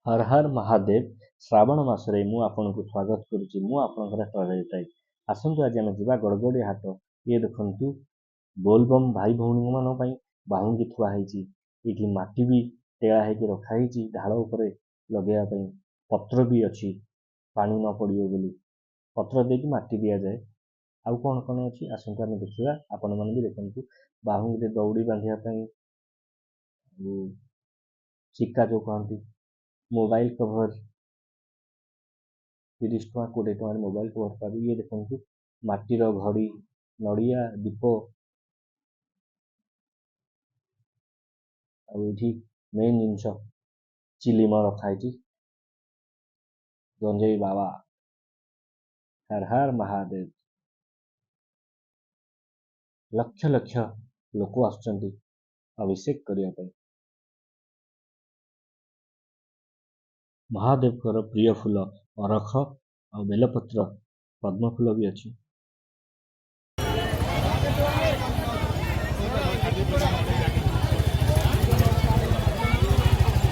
हर हर महादेव श्रावण मासरे मु आपनको स्वागत करुच्ची मु आपनकर ट्रावेल टाइप आसंतु आज आम जा गड़गड़ी हाट ये देखु बोलबम भाई भौणी मान बाहुंगी थुआई ये माटी भी टेड़ा होकर रखाई ढाल उपर लगे पत्र भी अच्छी पानी न पड़ो बोली पत्र देकी माटी दि जाए आउ कौन कौन अच्छी आसंतु आम देखा आपण मैंने भी देखु बाहुंगी दौड़ी बांधापी सिक्का जो कहती मोबाइल कवर 30 टका 20 टका मोबाइल कवर पाबी ये देखु माटीर घड़ी नड़िया दीप आठी मेन जिनस चिलीम रखाई गंजेई बाबा हर हर महादेव लक्ष लक्ष लोक आसुचंती अभिषेक करने महादेव प्रिय फूल अरख और बेलपत्र पद्म फूल भी अच्छी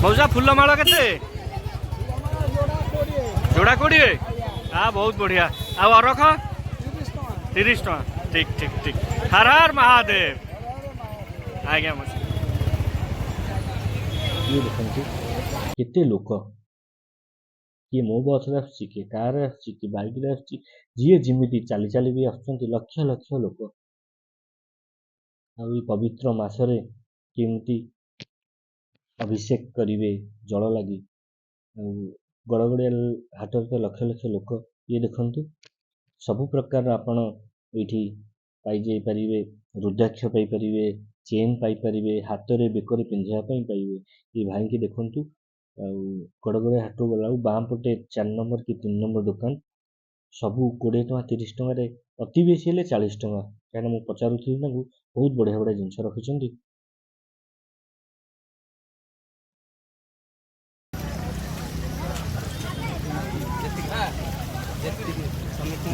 मौजा फूल माल के जोड़ा 20 हाँ बहुत बढ़िया आ अरख 30 टका ठीक ठीक ठीक हर हर महादेव आज्ञा ये देखते केते लोक किए मो बस किए कार कि बैक जी जमी चली चली भी आसुँच लक्ष लक्ष लोक आ पवित्र मासरे केमती अभिषेक करेंगे जल लगी गड़गड़िया हाट तो लक्ष लक्ष लोक ये देखु सबु प्रकार आपण ये पारे रुद्राक्ष पाइपर चेन पाइपर हाथ में बेकर पिंधापी पाइबे ये भाई की देखु गड़गड़िया हाट गला बाँ पटे 4 नंबर कि 3 नंबर दुकान सबू 20 टका 30 टकर अति बेसी 40 टका कहीं मुझे पचारूली बहुत बढ़िया बढ़िया जिनस रखिंट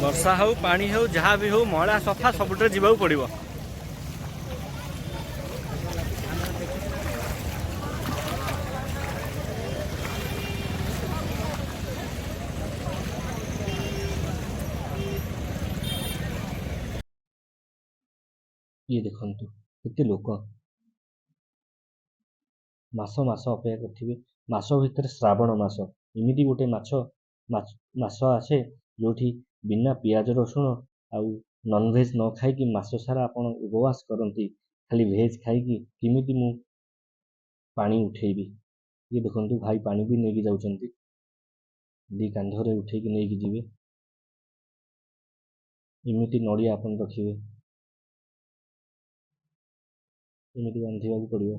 वर्षा हो पानी हो जहाँ भी हो मला सफा सबुठ जावाक पड़ो ये देखु केते लोक मास मास अपेक्षा करेंगे मास भितर श्रावण मास इमिदी गोटे मास आसे जो बिना पियाज रसुण आउ नॉनवेज न खाई मास सारा आप उपवास करती खाली भेज खाई किमिदी मु पानी उठेबी ये देखु भाई पानी भी नहीं जाऊँच दी कांधरे उठे नहीं जी इमिदी नड़िया आप रखिए इमिदी बांधा पड़ो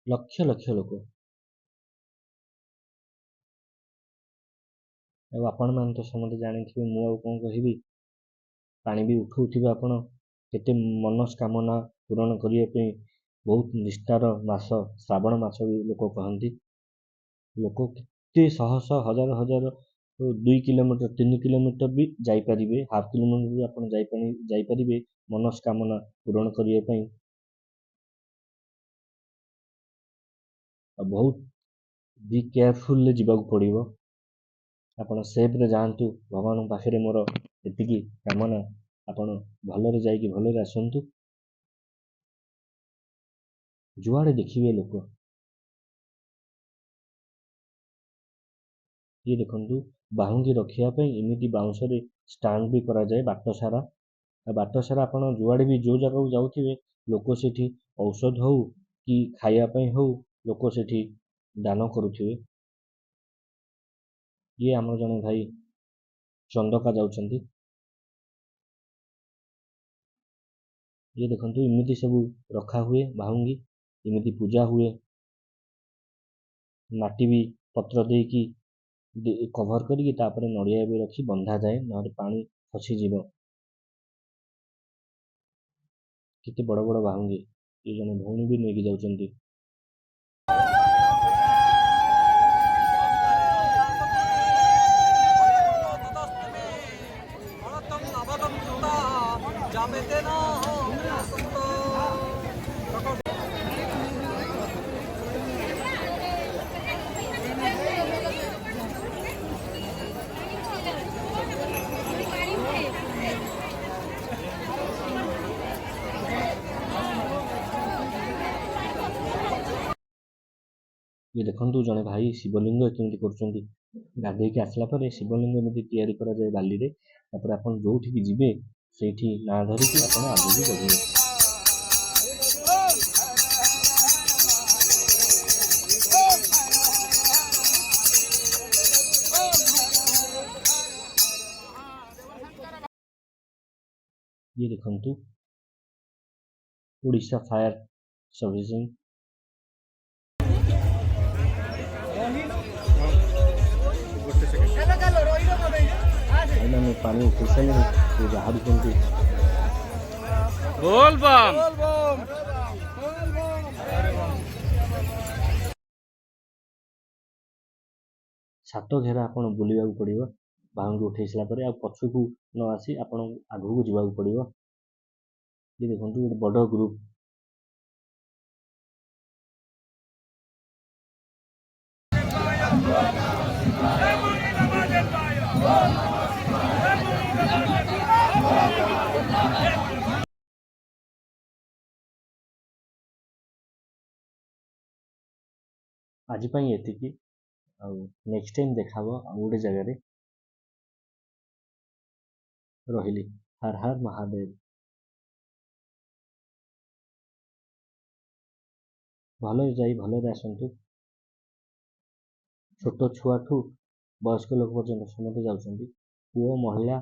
लक्ष लक्ष लोक आपण मान तो समझे जानी मुझे कौन कहि पानी भी उठाऊ आपण केते मनस्कामना पूरण करने बहुत निष्ठार मास श्रावण मास भी लोक कहती लोक केते शह शह हजार हजार 2 किलोमीटर 3 किलोमीटर भी जापर हाफ किलोमीटर भी आप जापर मनस्कामना पूरण करने बहुत बी केयरफुल जीवाक पड़ो आपण सेफ्रे जातु भगवान पाखे मोर एति कामना आपण भलरे जाइए भलरे आसतु जुआड़े देखिए लोक ये देखु बाहुंगी रखापी इमिदी बाउंस स्टांड भी करा जाए बाट सारा आप जुआड़े भी जो जगह जाऊे लोक से औषध हो कि खायापी हो लोक से दान करुवे ये आम जने भाई चंदका जाऊँच ये देखु इमिदी सब रखा हुए बाहुंगी इमिदी पूजा हुए माटी भी पत्र देकी कभर करी नड़िया भी रखी बंधा जाए ना पानी खसीज केते बड़ बड़ बाहुंगी ये जने भौणी भी नहीं जाऊँच जामे देना ये देखंतु जणे भाई शिवलिंग केमती करुचंती गाधेइकी आसला परे शिवलिंग एमती तैयारी करा जाए बाली रे तापर आपण जोठिकी जिबे सेठी ना धरिकी आपण आगु बढ़िबे। ये देखंतु ओडिशा फायर सर्विसिंग पानी उठे सारे बाहर बोल बम छात घेरा आपण बुलिया पड़ो बाहू उठे सारा पछक न आसी आपण आगू जावाक पड़ो। ये देखो गोटे बड़ ग्रुप आज ये नेक्स्ट टाइम देखा गोटे जगह रही। हर हर महादेव। भले जाई भले आसतु छोट छुआ ठू वयस्क लोक पर्यटन समस्त जाऊँ पुओ महिला